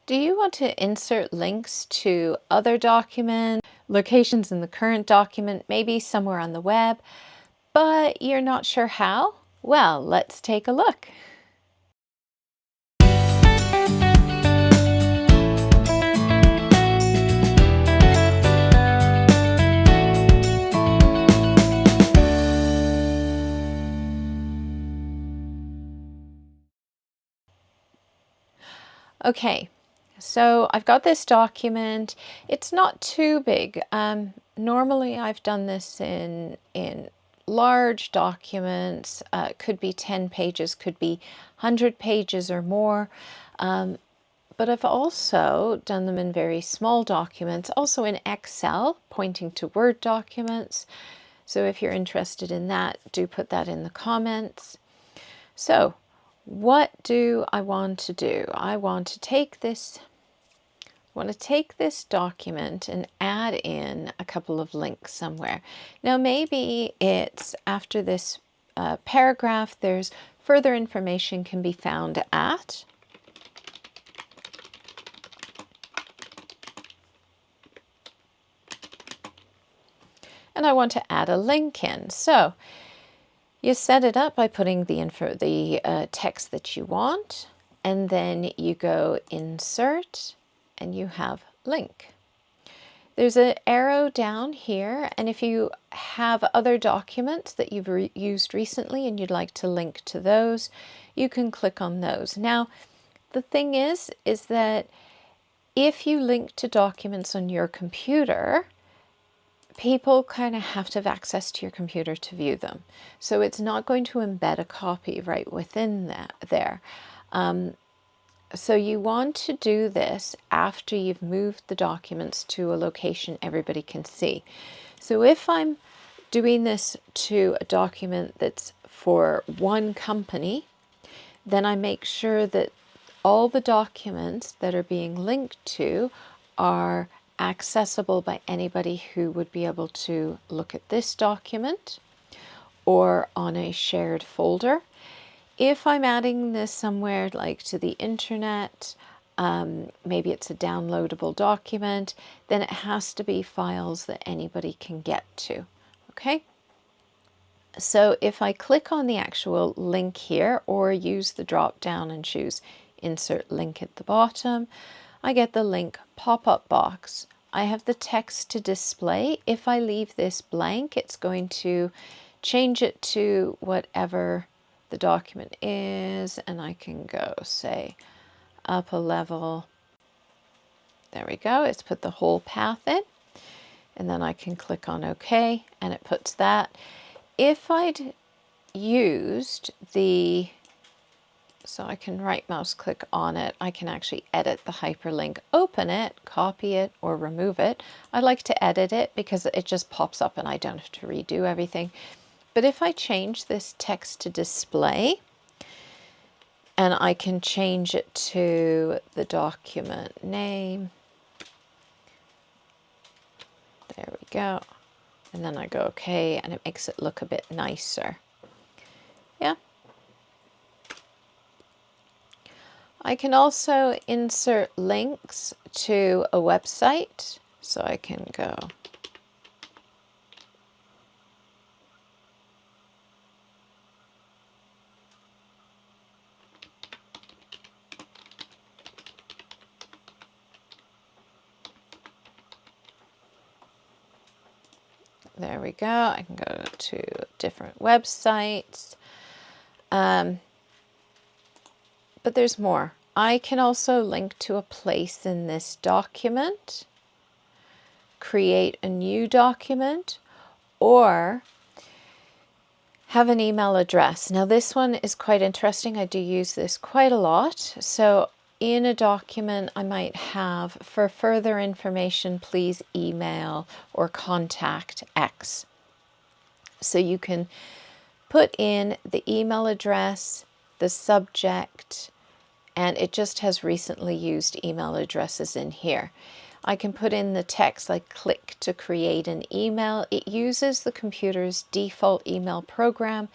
Do you want to insert links to other documents, locations in the current document, maybe somewhere on the web, but you're not sure how? Well, let's take a look. Okay, so I've got this document. It's not too big. Normally I've done this in large documents. Could be 10 pages, could be 100 pages or more. But I've also done them in very small documents, also in Excel, pointing to Word documents. So if you're interested in that, do put that in the comments. So what do I want to do? I want to take this document and add in a couple of links somewhere. Now maybe it's after this paragraph, there's further information can be found at. And I want to add a link in. So you set it up by putting the text that you want, and then you go Insert, and you have Link. There's an arrow down here, and if you have other documents that you've used recently and you'd like to link to those, you can click on those. Now, the thing is that if you link to documents on your computer, people kind of have to have access to your computer to view them. So it's not going to embed a copy right within that there. So you want to do this after you've moved the documents to a location everybody can see. So if I'm doing this to a document that's for one company, then I make sure that all the documents that are being linked to are accessible by anybody who would be able to look at this document or on a shared folder. If I'm adding this somewhere like to the internet, maybe it's a downloadable document, then it has to be files that anybody can get to. Okay? So if I click on the actual link here or use the drop down and choose Insert Link at the bottom, I get the link pop-up box. I have the text to display. If I leave this blank, it's going to change it to whatever the document is, and I can go, say, up a level. There we go. It's put the whole path in, and then I can click on OK, and it puts that. If I'd used the, so I can right mouse click on it, I can actually edit the hyperlink, open it, copy it, or remove it. I like to edit it because it just pops up and I don't have to redo everything. But if I change this text to display, and I can change it to the document name, there we go, and then I go OK, and it makes it look a bit nicer. Yeah. I can also insert links to a website, so I can go there we go. I can go to different websites. But there's more. I can also link to a place in this document, create a new document, or have an email address. Now this one is quite interesting. I do use this quite a lot. So in a document, I might have, for further information, please email or contact X. So you can put in the email address, the subject, and it just has recently used email addresses in here. I can put in the text like click to create an email. It uses the computer's default email program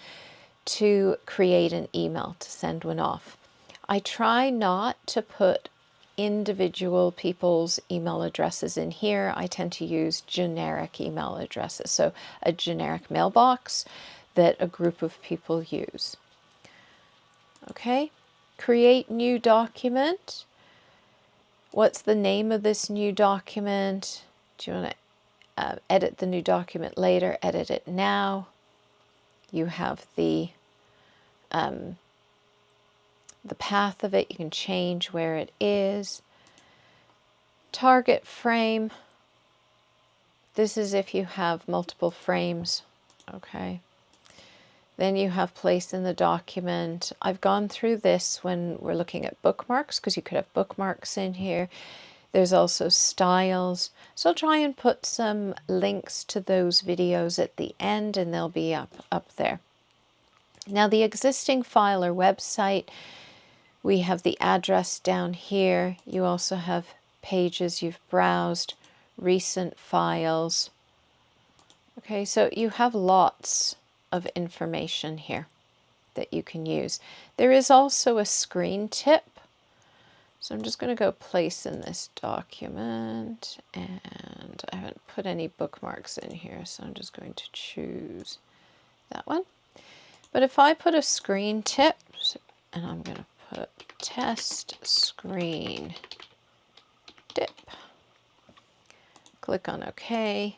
to create an email, to send one off. I try not to put individual people's email addresses in here. I tend to use generic email addresses, so a generic mailbox that a group of people use. Okay, create new document. What's the name of this new document? Do you want to edit the new document later? Edit it now. You have the path of it. You can change where it is. Target frame. This is if you have multiple frames. Okay. Then you have place in the document. I've gone through this when we're looking at bookmarks, because you could have bookmarks in here. There's also styles. So I'll try and put some links to those videos at the end, and they'll be up there. Now the existing file or website, we have the address down here. You also have pages you've browsed, recent files. Okay, so you have lots of information here that you can use. There is also a screen tip. So I'm just going to go place in this document, and I haven't put any bookmarks in here, so I'm just going to choose that one. But if I put a screen tip, and I'm going to put test screen dip, click on OK,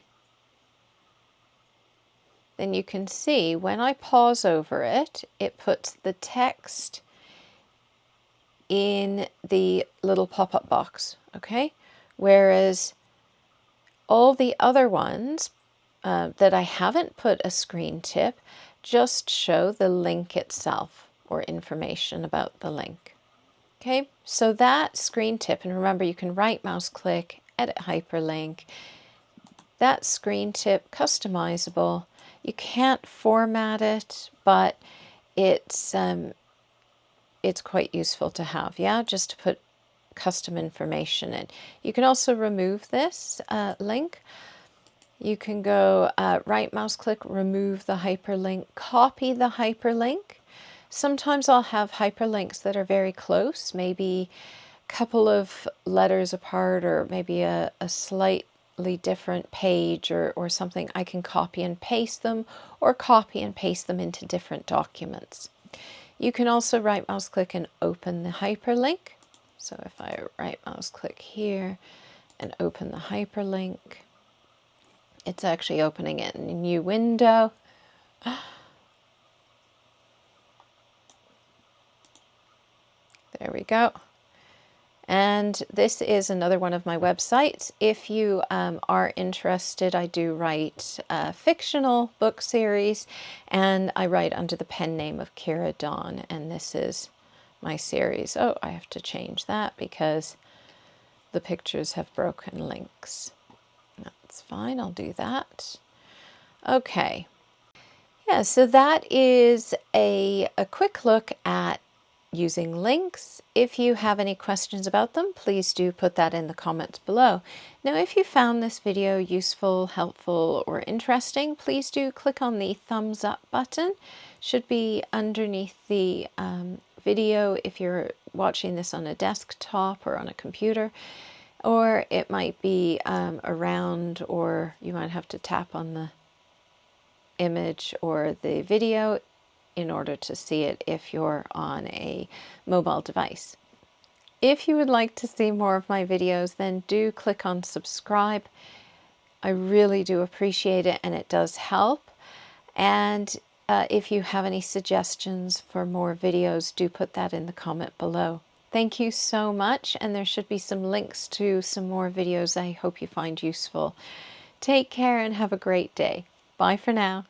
then you can see when I pause over it, it puts the text in the little pop-up box, okay? Whereas all the other ones that I haven't put a screen tip just show the link itself or information about the link. Okay, so that screen tip, and remember you can right mouse click, edit hyperlink. That screen tip, customizable. You can't format it, but it's quite useful to have, yeah, just to put custom information in. You can also remove this link. You can go right mouse click, remove the hyperlink, copy the hyperlink. Sometimes I'll have hyperlinks that are very close, maybe a couple of letters apart, or maybe a slightly different page or something. I can copy and paste them, or copy and paste them into different documents. You can also right mouse click and open the hyperlink. So if I right mouse click here and open the hyperlink, it's actually opening it in a new window. There we go. And this is another one of my websites. If you are interested, I do write a fictional book series, and I write under the pen name of Kira Dawn, and this is my series. Oh, I have to change that because the pictures have broken links. That's fine, I'll do that. Okay. Yeah, so that is a quick look at using links. If you have any questions about them, please do put that in the comments below. Now, if you found this video useful, helpful, or interesting, please do click on the thumbs up button. Should be underneath the video if you're watching this on a desktop or on a computer, or it might be around, or you might have to tap on the image or the video in order to see it if you're on a mobile device. If you would like to see more of my videos, then do click on subscribe. I really do appreciate it, and it does help. And if you have any suggestions for more videos, do put that in the comment below. Thank you so much, and there should be some links to some more videos I hope you find useful. Take care and have a great day. Bye for now.